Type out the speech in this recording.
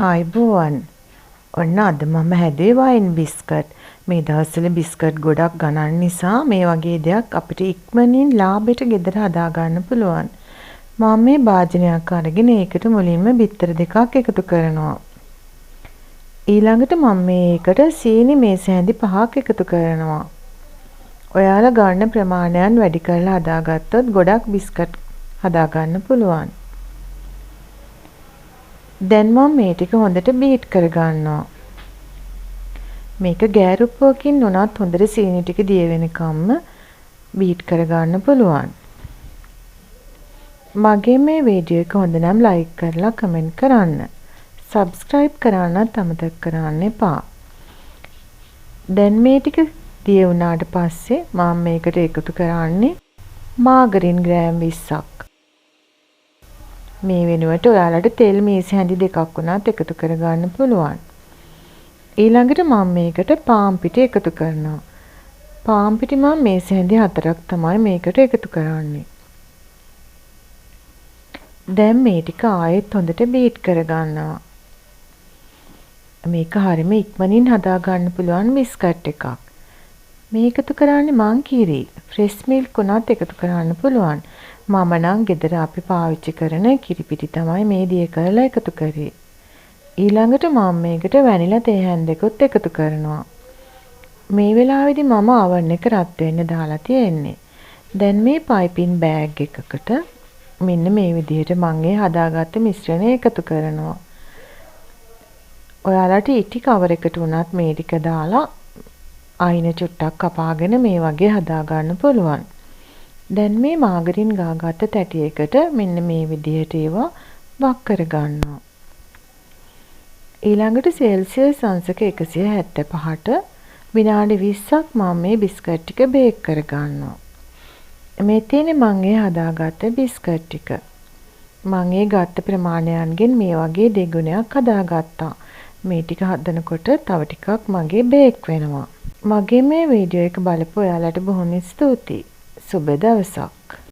ආයිබෝවන්. ඔන්න අද මම හැදුවේ වයින් බිස්කට්. මේ දවස්වල බිස්කට් ගොඩක් ගණන් නිසා මේ වගේ දෙයක් අපිට ඉක්මනින් ලාභයට ගෙදර හදා ගන්න පුළුවන්. මම මේ භාජනයක් අරගෙන ඒකට මුලින්ම බිත්තර දෙකක් එකතු කරනවා. ඊළඟට මම මේකට සීනි මේස හැඳි 5ක් එකතු කරනවා. ඔයාලා ගන්න ප්‍රමාණයන් වැඩි කරලා හදාගත්තොත් ගොඩක් බිස්කට් හදා ගන්න පුළුවන්. දැන් මම මේ ටික හොඳට බීට් කරගන්නවා. මේක ගෑරුප්පුවකින් උනත් හොඳට සීනි ටික දිය වෙනකම්ම බීට් කරගන්න පුළුවන්. මගේ මේ වීඩියෝ එක හොඳ නම් ලයික් කරලා කමෙන්ට් කරන්න. සබ්ස්ක්‍රයිබ් කරන්නත් අමතක කරන්න එපා. දැන් මේ ටික දිය වුණාට පස්සේ මම මේකට එකතු කරන්නේ මාගරින් ග්‍රෑම් 20ක්. මේ වෙනුවට ඔයාලට තෙල් මේස හැඳි දෙකක් වුණත් එකතු කරගන්න පුළුවන්. ඊළඟට මම මේකට පාන් පිටි එකතු කරනවා. පාන් පිටි මම මේස හැඳි 4ක් තමයි මේකට එකතු කරන්නේ. දැන් මේ ටික ආයෙත් හොඳට බීට් කරගන්නවා. මේක හරියම ඉක්මනින් හදා ගන්න පුළුවන් බිස්කට් එකක්. මේ එකතු කරන්නේ මං කිරි. ෆ්‍රෙෂ් මිල්ක් උනත් එකතු කරන්න පුළුවන්. මම නම් ගෙදර අපි පාවිච්චි කරන කිරි පිටි තමයි මේ දිය කරලා එකතු කරේ. ඊළඟට මම මේකට වැනිලා තේ හැන්දෙකුත් එකතු කරනවා. මේ වෙලාවේදී මම oven එක රත් වෙන්න දාලා තියෙන්නේ. දැන් මේ පයිපින් බෑග් එකකට මෙන්න මේ විදිහට මම ඒ හදාගත්ත මිශ්‍රණය එකතු කරනවා. ඔයාලට ඉටි කවර් එකට උනත් මේ ටික දාලා අයින චුට්ටක් කපාගෙන මේ වගේ හදා ගන්න පුළුවන්. දැන් මේ මාගරින් ගාගත්ත තැටියකට මෙන්න මේ විදිහට ඒවා වක් කර ගන්නවා. ඊළඟට සෙල්සියස් අංශක 175ට විනාඩි 20ක් මම මේ බිස්කට් ටික බේක් කර ගන්නවා. මේ තියෙන්නේ මම ඒ හදාගත්ත බිස්කට් ටික. මම ඒ ගත්ත ප්‍රමාණයන්ගෙන් මේ වගේ දෙගුණයක් හදාගත්තා. මේ ටික හදනකොට තව ටිකක් මගේ බේක් වෙනවා. මගේ මේ වීඩියෝ එක බලපු ඔයාලට බොහොම ස්තුතියි. සුබ දවසක්.